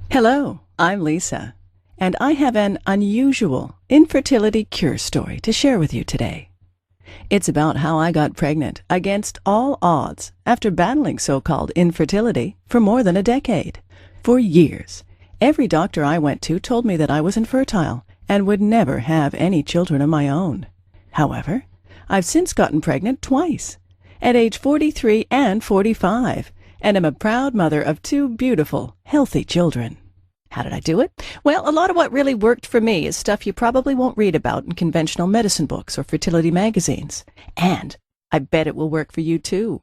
Hello, I'm Lisa, and I have an unusual infertility cure story to share with you today. It's about how I got pregnant against all odds after battling so-called infertility for more than a decade. For years, every doctor I went to told me that I was infertile and would never have any children of my own. However, I've since gotten pregnant twice, at age 43 and 45, and am a proud mother of two beautiful, healthy children. How did I do it? Well, a lot of what really worked for me is stuff you probably won't read about in conventional medicine books or fertility magazines. And I bet it will work for you too.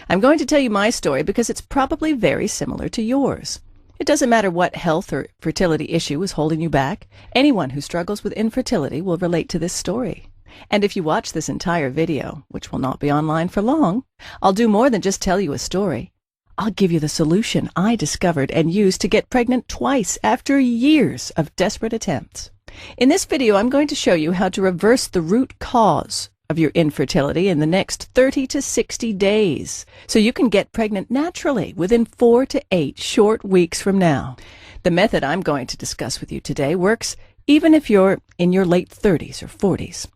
I'm going to tell you my story because it's probably very similar to yours. It doesn't matter what health or fertility issue is holding you back. Anyone who struggles with infertility will relate to this story. And if you watch this entire video, which will not be online for long, I'll do more than just tell you a story. I'll give you the solution I discovered and used to get pregnant twice after years of desperate attempts. In this video, I'm going to show you how to reverse the root cause of your infertility in the next 30 to 60 days, so you can get pregnant naturally within 4 to 8 short weeks from now. The method I'm going to discuss with you today works even if you're in your late 30s or 40s.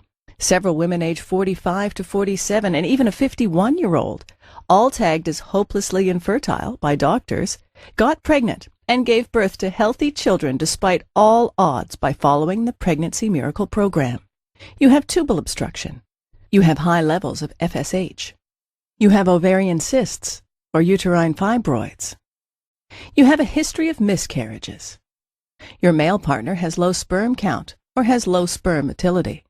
Several women age 45 to 47 and even a 51-year-old, all tagged as hopelessly infertile by doctors, got pregnant and gave birth to healthy children despite all odds by following the Pregnancy Miracle Program. You have tubal obstruction. You have high levels of FSH. You have ovarian cysts or uterine fibroids. You have a history of miscarriages. Your male partner has low sperm count or has low sperm motility.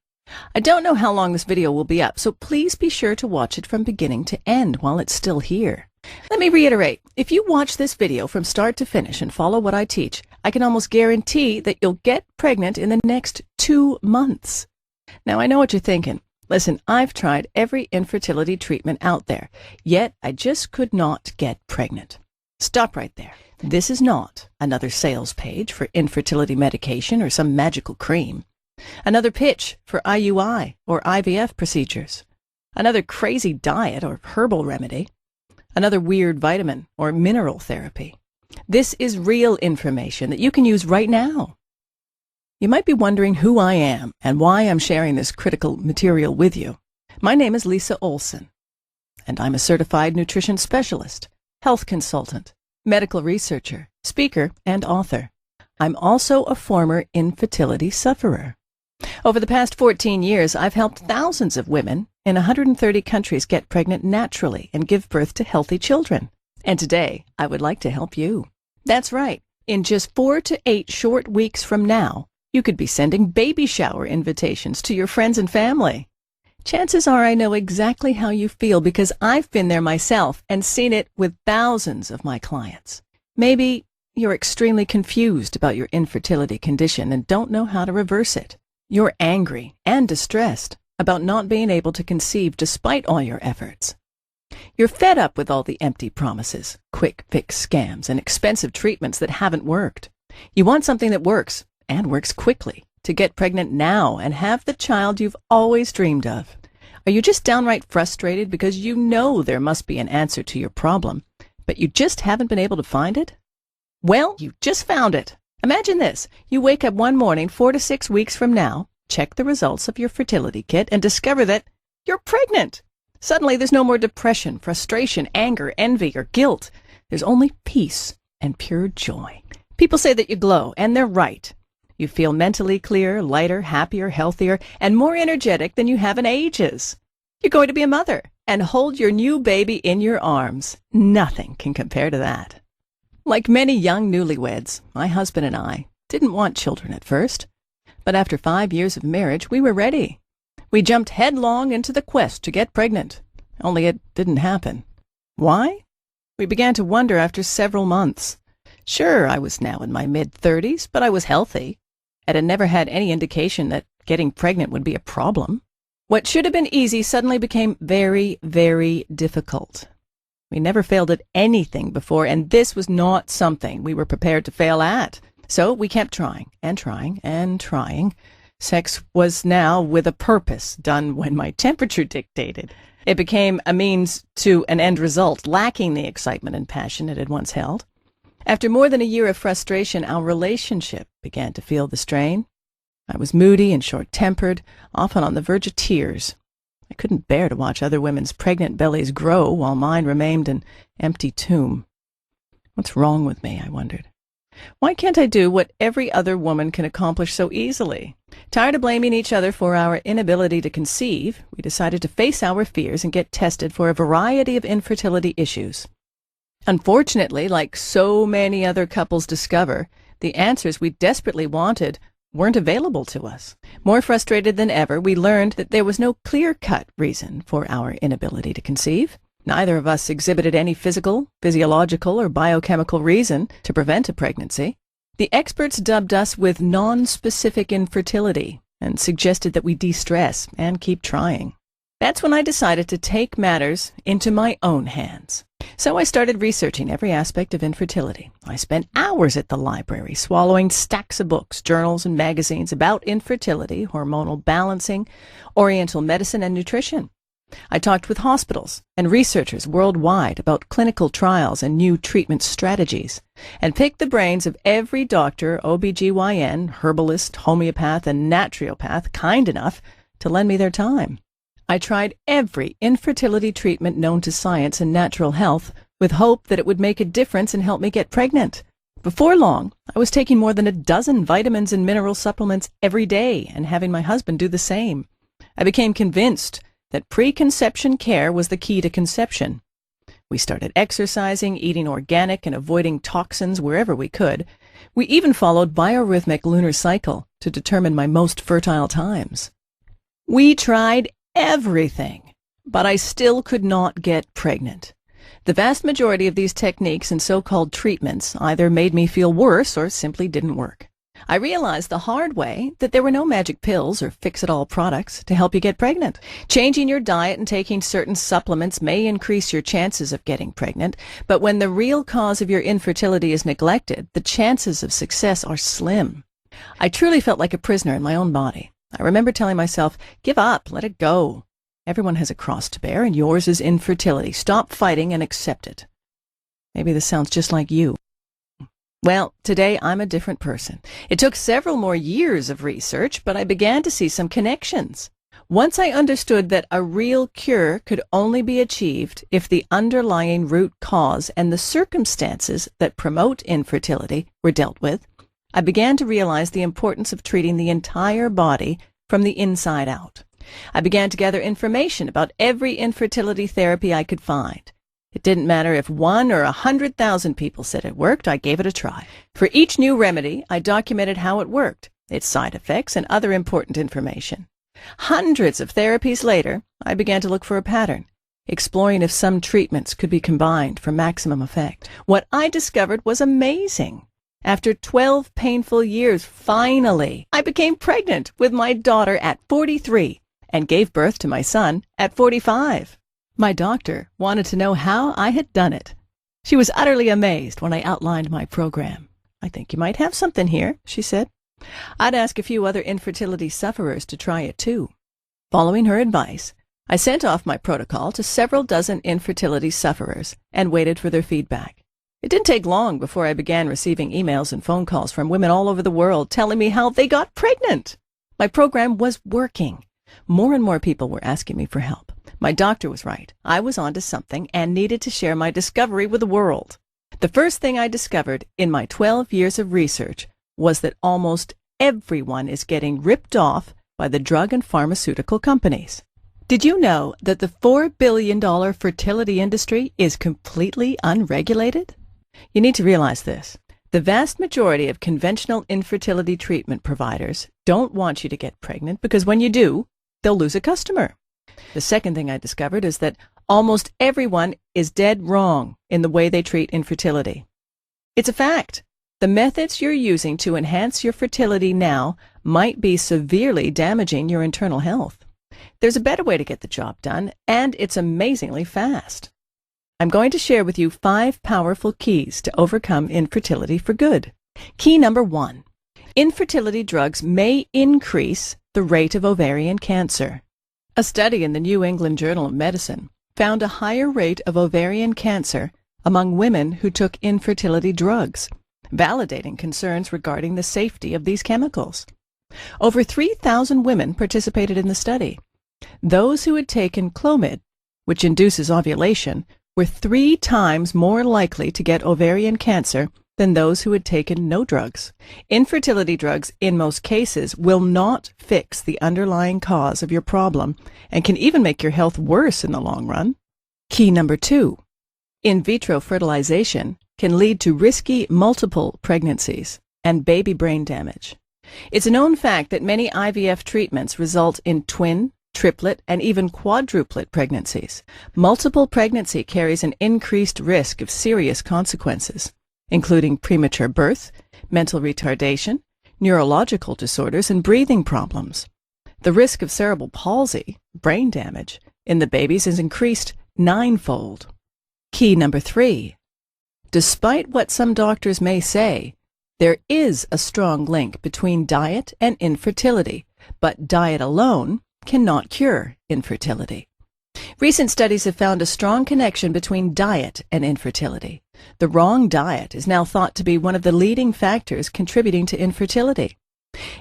I don't know how long this video will be up, so please be sure to watch it from beginning to end while it's still here. Let me reiterate, if you watch this video from start to finish and follow what I teach, I can almost guarantee that you'll get pregnant in the next 2 months. Now, I know what you're thinking. Listen, I've tried every infertility treatment out there, yet I just could not get pregnant. Stop right there. This is not another sales page for infertility medication or some magical cream. Another pitch for IUI or IVF procedures. Another crazy diet or herbal remedy. Another weird vitamin or mineral therapy. This is real information that you can use right now. You might be wondering who I am and why I'm sharing this critical material with you. My name is Lisa Olson, and I'm a certified nutrition specialist, health consultant, medical researcher, speaker, and author. I'm also a former infertility sufferer. Over the past 14 years, I've helped thousands of women in 130 countries get pregnant naturally and give birth to healthy children. And today, I would like to help you. That's right. In just 4 to 8 short weeks from now, you could be sending baby shower invitations to your friends and family. Chances are I know exactly how you feel because I've been there myself and seen it with thousands of my clients. Maybe you're extremely confused about your infertility condition and don't know how to reverse it. You're angry and distressed about not being able to conceive despite all your efforts. You're fed up with all the empty promises, quick fix scams, and expensive treatments that haven't worked. You want something that works, and works quickly, to get pregnant now and have the child you've always dreamed of. Are you just downright frustrated because you know there must be an answer to your problem, but you just haven't been able to find it? Well, you just found it. Imagine this. You wake up one morning 4 to 6 weeks from now, check the results of your fertility kit, and discover that you're pregnant. Suddenly, there's no more depression, frustration, anger, envy, or guilt. There's only peace and pure joy. People say that you glow, and they're right. You feel mentally clearer, lighter, happier, healthier, and more energetic than you have in ages. You're going to be a mother and hold your new baby in your arms. Nothing can compare to that. Like many young newlyweds, my husband and I didn't want children at first, but after 5 years of marriage, we were ready. We jumped headlong into the quest to get pregnant, only it didn't happen. Why? We began to wonder after several months. Sure, I was now in my mid-30s, but I was healthy, and had never had any indication that getting pregnant would be a problem. What should have been easy suddenly became very, very difficult. We never failed at anything before, and this was not something we were prepared to fail at. So we kept trying and trying and trying. Sex was now with a purpose, done when my temperature dictated. It became a means to an end result, lacking the excitement and passion it had once held. After more than a year of frustration, our relationship began to feel the strain. I was moody and short-tempered, often on the verge of tears. I couldn't bear to watch other women's pregnant bellies grow while mine remained an empty tomb. What's wrong with me, I wondered. Why can't I do what every other woman can accomplish so easily? Tired of blaming each other for our inability to conceive, we decided to face our fears and get tested for a variety of infertility issues. Unfortunately, like so many other couples discover, the answers we desperately wanted weren't available to us. More frustrated than ever, we learned that there was no clear-cut reason for our inability to conceive. Neither of us exhibited any physical, physiological, or biochemical reason to prevent a pregnancy. The experts dubbed us with non-specific infertility and suggested that we de-stress and keep trying. That's when I decided to take matters into my own hands. So I started researching every aspect of infertility. I spent hours at the library, swallowing stacks of books, journals, and magazines about infertility, hormonal balancing, oriental medicine, and nutrition. I talked with hospitals and researchers worldwide about clinical trials and new treatment strategies, and picked the brains of every doctor, OBGYN, herbalist, homeopath, and naturopath kind enough to lend me their time. I tried every infertility treatment known to science and natural health with hope that it would make a difference and help me get pregnant. Before long, I was taking more than a dozen vitamins and mineral supplements every day and having my husband do the same. I became convinced that preconception care was the key to conception. We started exercising, eating organic, and avoiding toxins wherever we could. We even followed biorhythmic lunar cycle to determine my most fertile times. We tried everything, but I still could not get pregnant. The vast majority of these techniques and so-called treatments either made me feel worse or simply didn't work. I realized the hard way that there were no magic pills or fix-it-all products to help you get pregnant. Changing your diet and taking certain supplements may increase your chances of getting pregnant, but when the real cause of your infertility is neglected, the chances of success are slim. I truly felt like a prisoner in my own body. I remember telling myself, give up, let it go. Everyone has a cross to bear, and yours is infertility. Stop fighting and accept it. Maybe this sounds just like you. Well, today I'm a different person. It took several more years of research, but I began to see some connections. Once I understood that a real cure could only be achieved if the underlying root cause and the circumstances that promote infertility were dealt with, I began to realize the importance of treating the entire body from the inside out. I began to gather information about every infertility therapy I could find. It didn't matter if 1 or 100,000 people said it worked, I gave it a try. For each new remedy, I documented how it worked, its side effects, and other important information. Hundreds of therapies later, I began to look for a pattern, exploring if some treatments could be combined for maximum effect. What I discovered was amazing. After 12 painful years, finally, I became pregnant with my daughter at 43 and gave birth to my son at 45. My doctor wanted to know how I had done it. She was utterly amazed when I outlined my program. I think you might have something here, she said. I'd ask a few other infertility sufferers to try it too. Following her advice, I sent off my protocol to several dozen infertility sufferers and waited for their feedback. It didn't take long before I began receiving emails and phone calls from women all over the world telling me how they got pregnant. My program was working. More and more people were asking me for help. My doctor was right. I was onto something and needed to share my discovery with the world. The first thing I discovered in my 12 years of research was that almost everyone is getting ripped off by the drug and pharmaceutical companies. Did you know that the $4 billion fertility industry is completely unregulated? You need to realize this. The vast majority of conventional infertility treatment providers don't want you to get pregnant because when you do, they'll lose a customer. The second thing I discovered is that almost everyone is dead wrong in the way they treat infertility. It's a fact. The methods you're using to enhance your fertility now might be severely damaging your internal health. There's a better way to get the job done, and it's amazingly fast. I'm going to share with you 5 powerful keys to overcome infertility for good. Key number 1. Infertility drugs may increase the rate of ovarian cancer. A study in the New England Journal of Medicine found a higher rate of ovarian cancer among women who took infertility drugs, validating concerns regarding the safety of these chemicals. Over 3,000 women participated in the study. Those who had taken Clomid, which induces ovulation, were 3 times more likely to get ovarian cancer than those who had taken no drugs. Infertility drugs, in most cases, will not fix the underlying cause of your problem and can even make your health worse in the long run. Key number 2. In vitro fertilization can lead to risky multiple pregnancies and baby brain damage. It's a known fact that many IVF treatments result in twin, triplet, and even quadruplet pregnancies. Multiple pregnancy carries an increased risk of serious consequences, including premature birth, mental retardation, neurological disorders, and breathing problems. The risk of cerebral palsy, brain damage, in the babies is increased 9-fold. Key number 3. Despite what some doctors may say, there is a strong link between diet and infertility, but diet alone cannot cure infertility. Recent studies have found a strong connection between diet and infertility. The wrong diet is now thought to be one of the leading factors contributing to infertility.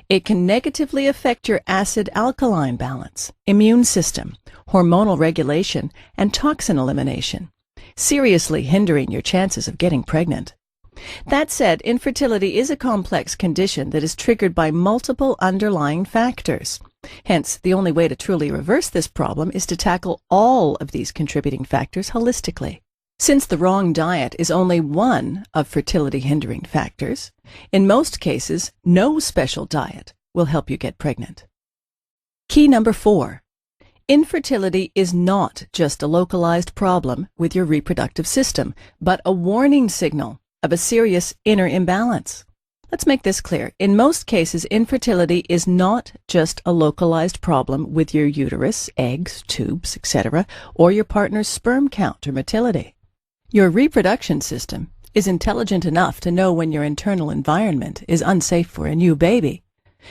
It can negatively affect your acid-alkaline balance, immune system, hormonal regulation, and toxin elimination, seriously hindering your chances of getting pregnant. That said, infertility is a complex condition that is triggered by multiple underlying factors. Hence, the only way to truly reverse this problem is to tackle all of these contributing factors holistically. Since the wrong diet is only one of fertility-hindering factors, in most cases, no special diet will help you get pregnant. Key number 4. Infertility is not just a localized problem with your reproductive system, but a warning signal of a serious inner imbalance. Let's make this clear. In most cases, infertility is not just a localized problem with your uterus, eggs, tubes, etc., or your partner's sperm count or motility. Your reproduction system is intelligent enough to know when your internal environment is unsafe for a new baby.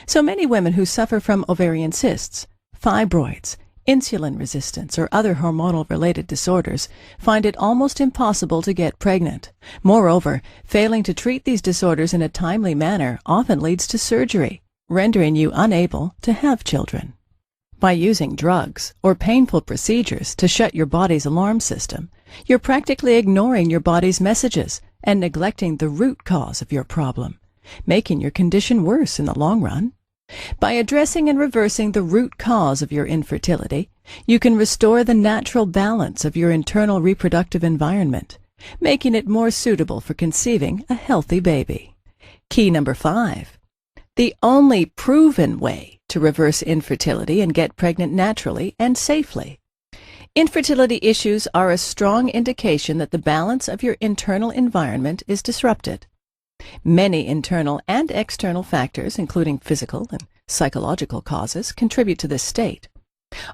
So many women who suffer from ovarian cysts, fibroids, insulin resistance, or other hormonal-related disorders find it almost impossible to get pregnant. Moreover, failing to treat these disorders in a timely manner often leads to surgery, rendering you unable to have children. By using drugs or painful procedures to shut your body's alarm system, you're practically ignoring your body's messages and neglecting the root cause of your problem, making your condition worse in the long run. By addressing and reversing the root cause of your infertility, you can restore the natural balance of your internal reproductive environment, making it more suitable for conceiving a healthy baby. Key number 5. The only proven way to reverse infertility and get pregnant naturally and safely. Infertility issues are a strong indication that the balance of your internal environment is disrupted. Many internal and external factors, including physical and psychological causes, contribute to this state.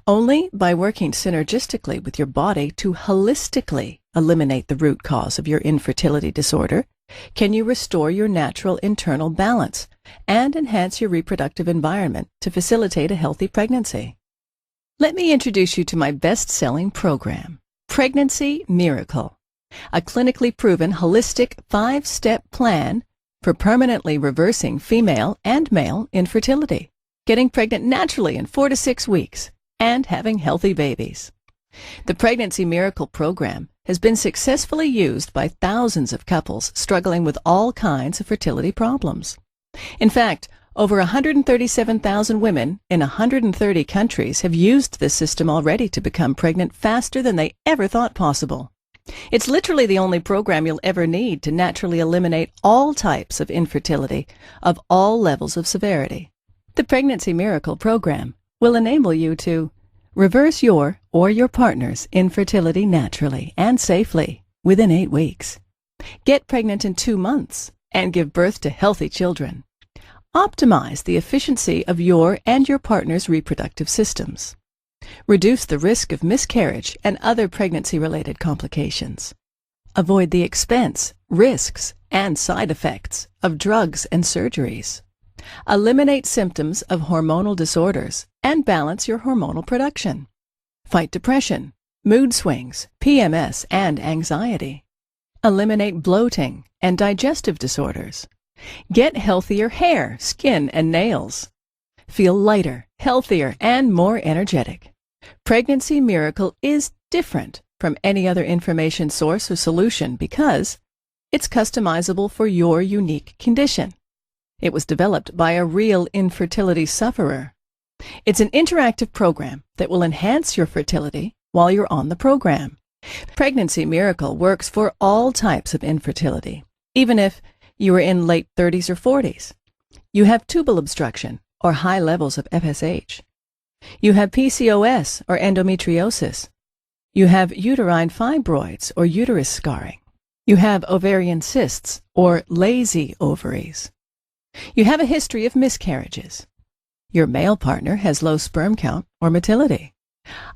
Only by working synergistically with your body to holistically eliminate the root cause of your infertility disorder can you restore your natural internal balance and enhance your reproductive environment to facilitate a healthy pregnancy. Let me introduce you to my best-selling program, Pregnancy Miracle, a clinically proven holistic 5-step plan for permanently reversing female and male infertility, getting pregnant naturally in 4 to 6 weeks, and having healthy babies. The Pregnancy Miracle program has been successfully used by thousands of couples struggling with all kinds of fertility problems. In fact, over 137,000 women in 130 countries have used this system already to become pregnant faster than they ever thought possible. It's literally the only program you'll ever need to naturally eliminate all types of infertility of all levels of severity. The Pregnancy Miracle program will enable you to reverse your or your partner's infertility naturally and safely within 8 weeks. Get pregnant in 2 months and give birth to healthy children. Optimize the efficiency of your and your partner's reproductive systems. Reduce the risk of miscarriage and other pregnancy-related complications. Avoid the expense, risks, and side effects of drugs and surgeries. Eliminate symptoms of hormonal disorders and balance your hormonal production. Fight depression, mood swings, PMS, and anxiety. Eliminate bloating and digestive disorders. Get healthier hair, skin, and nails. Feel lighter, healthier, and more energetic. Pregnancy Miracle is different from any other information source or solution because it's customizable for your unique condition. It was developed by a real infertility sufferer. It's an interactive program that will enhance your fertility while you're on the program. Pregnancy Miracle works for all types of infertility, even if you are in late 30s or 40s. You have tubal obstruction or high levels of FSH. You have PCOS or endometriosis. You have uterine fibroids or uterus scarring. You have ovarian cysts or lazy ovaries. You have a history of miscarriages. Your male partner has low sperm count or motility.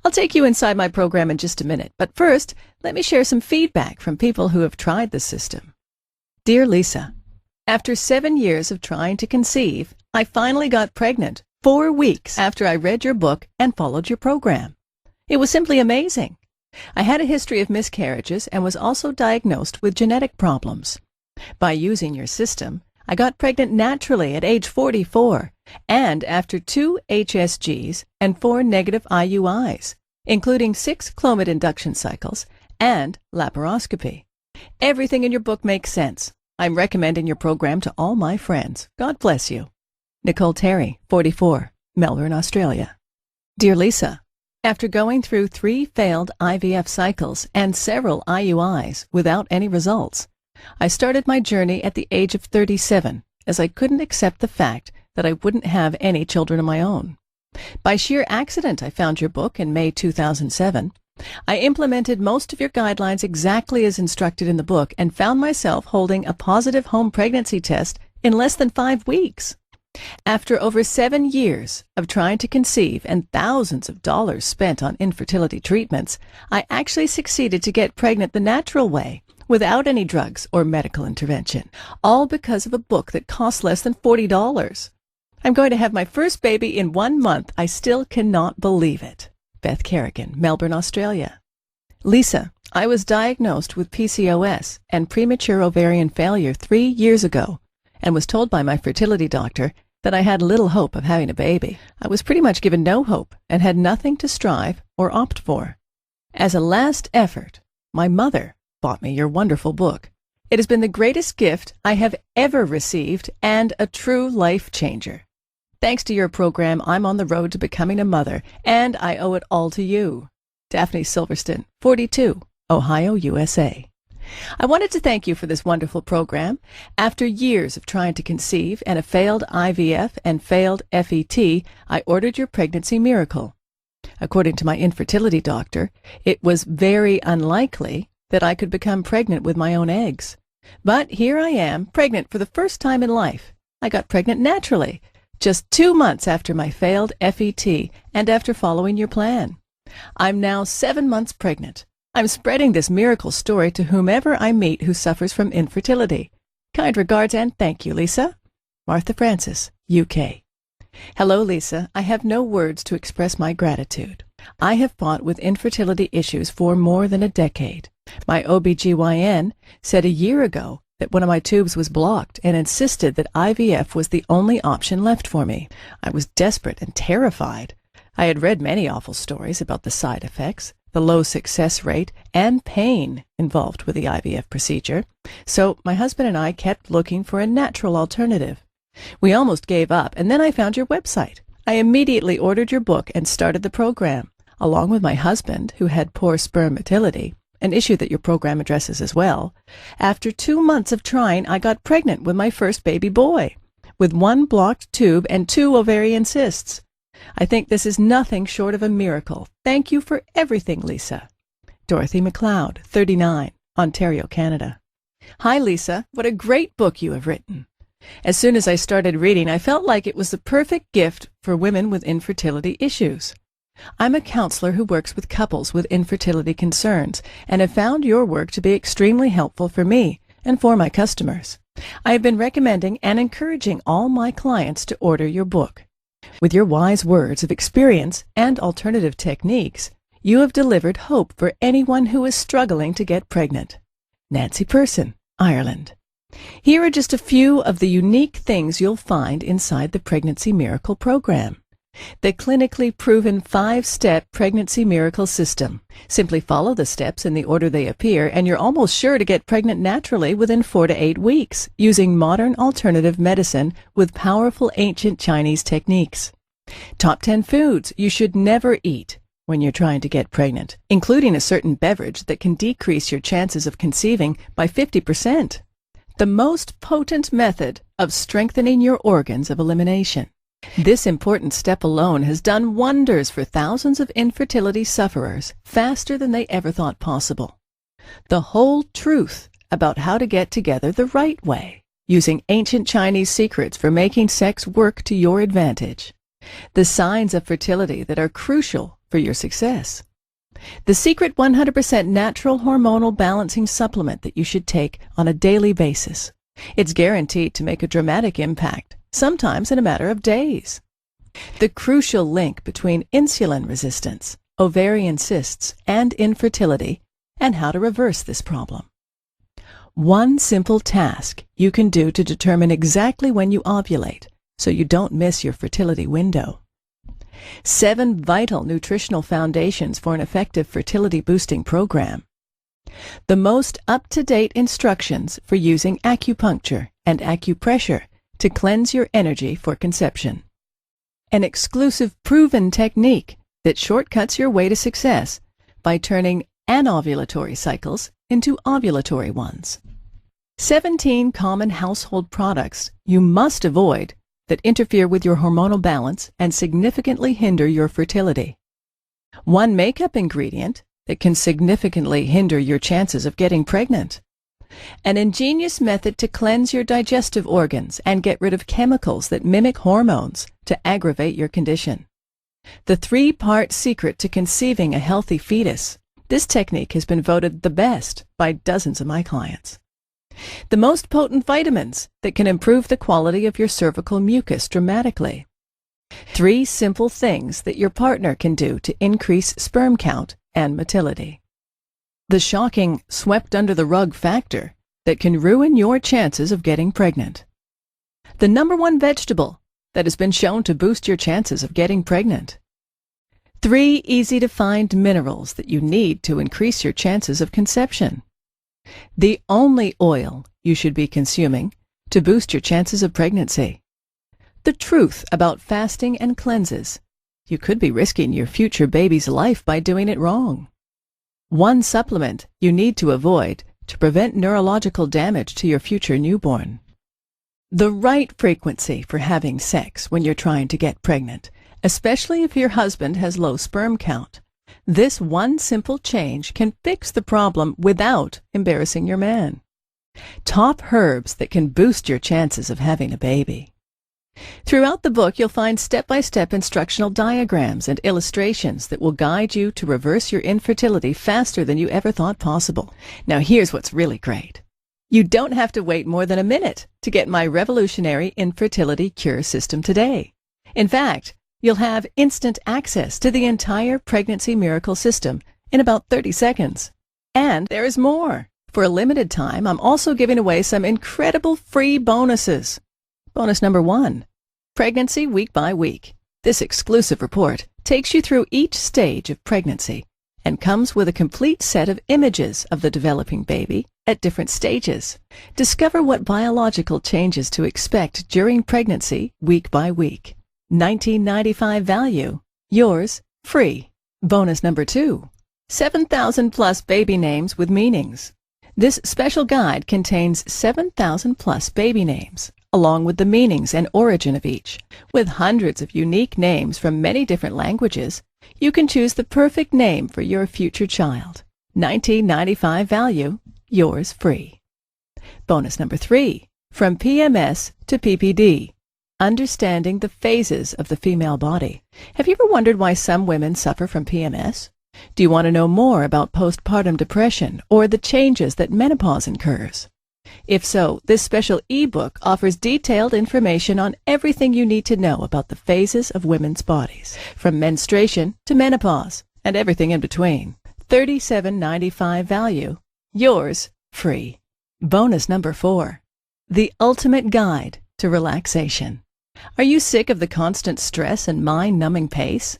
I'll take you inside my program in just a minute, but first, let me share some feedback from people who have tried the system. Dear Lisa, after 7 years of trying to conceive, I finally got pregnant 4 weeks after I read your book and followed your program. It was simply amazing. I had a history of miscarriages and was also diagnosed with genetic problems. By using your system, I got pregnant naturally at age 44 and after 2 HSGs and 4 negative IUIs, including 6 Clomid induction cycles and laparoscopy. Everything in your book makes sense. I'm recommending your program to all my friends. God bless you. Nicole Terry, 44, Melbourne, Australia. Dear Lisa, after going through 3 failed IVF cycles and several IUIs without any results, I started my journey at the age of 37 as I couldn't accept the fact that I wouldn't have any children of my own. By sheer accident, I found your book in May 2007. I implemented most of your guidelines exactly as instructed in the book and found myself holding a positive home pregnancy test in less than 5 weeks. After over 7 years of trying to conceive and thousands of dollars spent on infertility treatments, I actually succeeded to get pregnant the natural way, without any drugs or medical intervention, all because of a book that cost less than $40. I'm going to have my first baby in 1 month. I still cannot believe it. Beth Kerrigan, Melbourne, Australia. Lisa, I was diagnosed with PCOS and premature ovarian failure 3 years ago and was told by my fertility doctor that I had little hope of having a baby. I was pretty much given no hope and had nothing to strive or opt for. As a last effort, my mother bought me your wonderful book. It has been the greatest gift I have ever received and a true life changer. Thanks to your program, I'm on the road to becoming a mother, and I owe it all to you. Daphne Silverston, 42, Ohio, USA. I wanted to thank you for this wonderful program. After years of trying to conceive and a failed IVF and failed FET, I ordered your Pregnancy Miracle. According to my infertility doctor, it was very unlikely that I could become pregnant with my own eggs. But here I am, pregnant for the first time in life. I got pregnant naturally, just 2 months after my failed FET and after following your plan. I'm now 7 months pregnant. I'm spreading this miracle story to whomever I meet who suffers from infertility. Kind regards and thank you, Lisa. Martha Francis, UK. Hello, Lisa. I have no words to express my gratitude. I have fought with infertility issues for more than a decade. My OBGYN said a year ago that one of my tubes was blocked and insisted that IVF was the only option left for me. I was desperate and terrified. I had read many awful stories about the side effects, the low success rate, and pain involved with the IVF procedure, so my husband and I kept looking for a natural alternative. We almost gave up, and then I found your website. I immediately ordered your book and started the program, along with my husband, who had poor sperm motility, an issue that your program addresses as well. After 2 months of trying, I got pregnant with my first baby boy, with 1 blocked tube and 2 ovarian cysts. I think this is nothing short of a miracle. Thank you for everything, Lisa. Dorothy McLeod, 39, Ontario, Canada. Hi, Lisa. What a great book you have written. As soon as I started reading, I felt like it was the perfect gift for women with infertility issues. I'm a counselor who works with couples with infertility concerns and have found your work to be extremely helpful for me and for my customers. I have been recommending and encouraging all my clients to order your book. With your wise words of experience and alternative techniques, you have delivered hope for anyone who is struggling to get pregnant. Nancy Person, Ireland. Here are just a few of the unique things you'll find inside the Pregnancy Miracle program. The clinically proven 5-step Pregnancy Miracle system. Simply follow the steps in the order they appear, and you're almost sure to get pregnant naturally within 4 to 8 weeks, using modern alternative medicine with powerful ancient Chinese techniques. Top 10 foods you should never eat when you're trying to get pregnant, including a certain beverage that can decrease your chances of conceiving by 50%. The most potent method of strengthening your organs of elimination. This important step alone has done wonders for thousands of infertility sufferers faster than they ever thought possible. The whole truth about how to get together the right way, using ancient Chinese secrets for making sex work to your advantage. The signs of fertility that are crucial for your success. The secret 100% natural hormonal balancing supplement that you should take on a daily basis. It's guaranteed to make a dramatic impact, sometimes in a matter of days. The crucial link between insulin resistance, ovarian cysts, and infertility, and how to reverse this problem. One simple task you can do to determine exactly when you ovulate, so you don't miss your fertility window. 7 vital nutritional foundations for an effective fertility boosting program. The most up-to-date instructions for using acupuncture and acupressure to cleanse your energy for conception. An exclusive proven technique that shortcuts your way to success by turning anovulatory cycles into ovulatory ones. 17 common household products you must avoid that interfere with your hormonal balance and significantly hinder your fertility. 1 makeup ingredient that can significantly hinder your chances of getting pregnant. An ingenious method to cleanse your digestive organs and get rid of chemicals that mimic hormones to aggravate your condition. The 3-part secret to conceiving a healthy fetus. This technique has been voted the best by dozens of my clients. The most potent vitamins that can improve the quality of your cervical mucus dramatically. 3 simple things that your partner can do to increase sperm count and motility. The shocking swept-under-the-rug factor that can ruin your chances of getting pregnant. The #1 vegetable that has been shown to boost your chances of getting pregnant. 3 easy-to-find minerals that you need to increase your chances of conception. The only oil you should be consuming to boost your chances of pregnancy. The truth about fasting and cleanses. You could be risking your future baby's life by doing it wrong. 1 supplement you need to avoid to prevent neurological damage to your future newborn. The right frequency for having sex when you're trying to get pregnant, especially if your husband has low sperm count. This 1 simple change can fix the problem without embarrassing your man. Top herbs that can boost your chances of having a baby. Throughout the book, you'll find step-by-step instructional diagrams and illustrations that will guide you to reverse your infertility faster than you ever thought possible. Now here's what's really great. You don't have to wait more than a minute to get my revolutionary infertility cure system today. In fact, you'll have instant access to the entire Pregnancy Miracle system in about 30 seconds. And there is more. For a limited time, I'm also giving away some incredible free bonuses. Bonus #1, Pregnancy Week by Week. This exclusive report takes you through each stage of pregnancy and comes with a complete set of images of the developing baby at different stages. Discover what biological changes to expect during pregnancy week by week. $19.95 value. Yours free. Bonus #2, 7,000 plus baby names with meanings. This special guide contains 7,000 plus baby names, along with the meanings and origin of each. With hundreds of unique names from many different languages, you can choose the perfect name for your future child. $19.95 value. Yours free. Bonus #3, from PMS to PPD. Understanding the phases of the female body. Have you ever wondered why some women suffer from PMS? Do you want to know more about postpartum depression or the changes that menopause incurs? If so, this special ebook offers detailed information on everything you need to know about the phases of women's bodies, from menstruation to menopause and everything in between. $37.95 value. Yours free. Bonus number 4. The ultimate guide to relaxation. Are you sick of the constant stress and mind-numbing pace?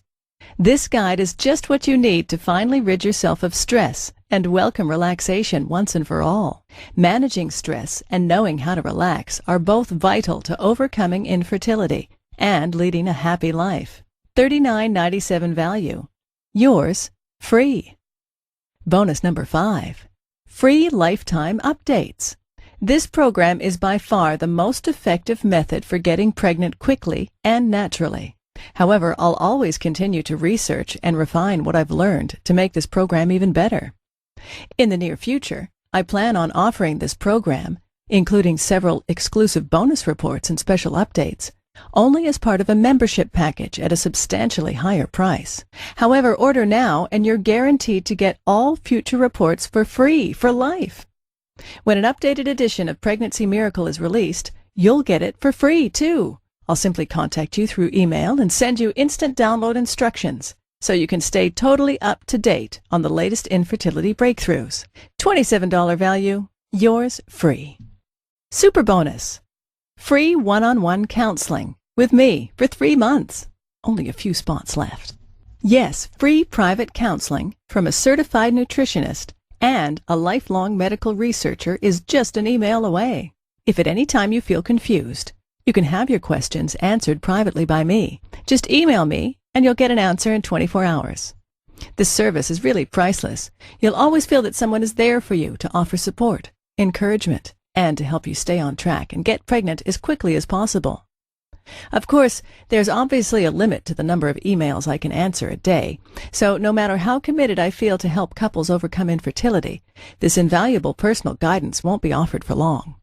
This guide is just what you need to finally rid yourself of stress and welcome relaxation once and for all. Managing stress and knowing how to relax are both vital to overcoming infertility and leading a happy life. $39.97 value. Yours free. Bonus number 5. Free lifetime updates. This program is by far the most effective method for getting pregnant quickly and naturally. However, I'll always continue to research and refine what I've learned to make this program even better. In the near future, I plan on offering this program, including several exclusive bonus reports and special updates, only as part of a membership package at a substantially higher price. However, order now and you're guaranteed to get all future reports for free for life. When an updated edition of Pregnancy Miracle is released, you'll get it for free too. I'll simply contact you through email and send you instant download instructions so you can stay totally up to date on the latest infertility breakthroughs. $27 value, yours free. Super bonus. Free one-on-one counseling with me for 3 months. Only a few spots left. Yes, free private counseling from a certified nutritionist and a lifelong medical researcher is just an email away. If at any time you feel confused, you can have your questions answered privately by me. Just email me and you'll get an answer in 24 hours. This service is really priceless. You'll always feel that someone is there for you to offer support, encouragement, and to help you stay on track and get pregnant as quickly as possible. Of course, there's obviously a limit to the number of emails I can answer a day, so no matter how committed I feel to help couples overcome infertility, this invaluable personal guidance won't be offered for long.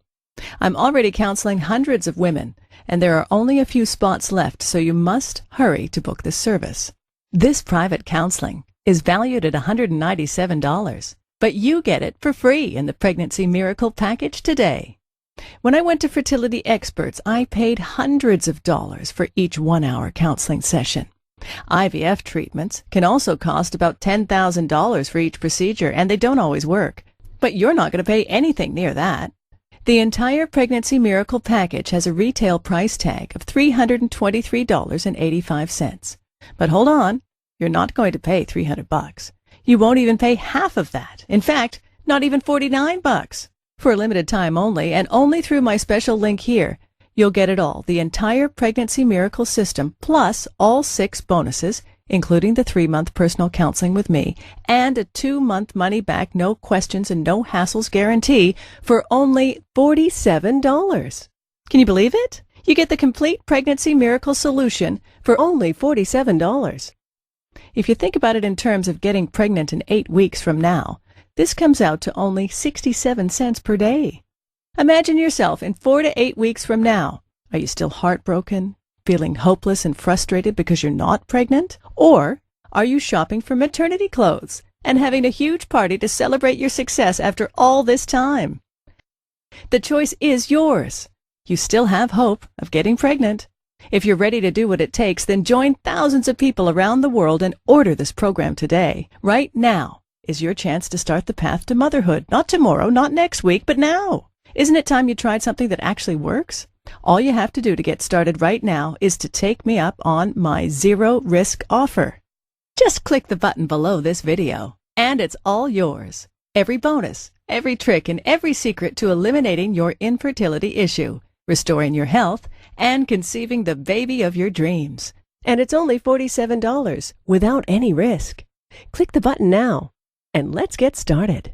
I'm already counseling hundreds of women, and there are only a few spots left, so you must hurry to book this service. This private counseling is valued at $197. But you get it for free in the Pregnancy Miracle package today. When I went to fertility experts, I paid hundreds of dollars for each 1-hour counseling session. IVF treatments can also cost about $10,000 for each procedure, and they don't always work. But you're not going to pay anything near that. The entire Pregnancy Miracle package has a retail price tag of $323.85. But hold on, you're not going to pay $300. You won't even pay half of that. In fact, not even $49. For a limited time only, and only through my special link here, you'll get it all, the entire Pregnancy Miracle system, plus all 6 bonuses, including the 3-month personal counseling with me, and a 2-month money-back, no questions and no hassles guarantee for only $47. Can you believe it? You get the complete Pregnancy Miracle solution for only $47. If you think about it in terms of getting pregnant in 8 weeks from now, this comes out to only 67 cents per day. Imagine yourself in 4 to 8 weeks from now. Are you still heartbroken, feeling hopeless and frustrated because you're not pregnant? Or are you shopping for maternity clothes and having a huge party to celebrate your success after all this time? The choice is yours. You still have hope of getting pregnant. If you're ready to do what it takes, then join thousands of people around the world and order this program today. Right now is your chance to start the path to motherhood. Not tomorrow, not next week, but now. Isn't it time you tried something that actually works? All you have to do to get started right now is to take me up on my zero-risk offer. Just click the button below this video, and it's all yours. Every bonus, every trick, and every secret to eliminating your infertility issue, restoring your health, and conceiving the baby of your dreams. And it's only $47 without any risk. Click the button now, and let's get started.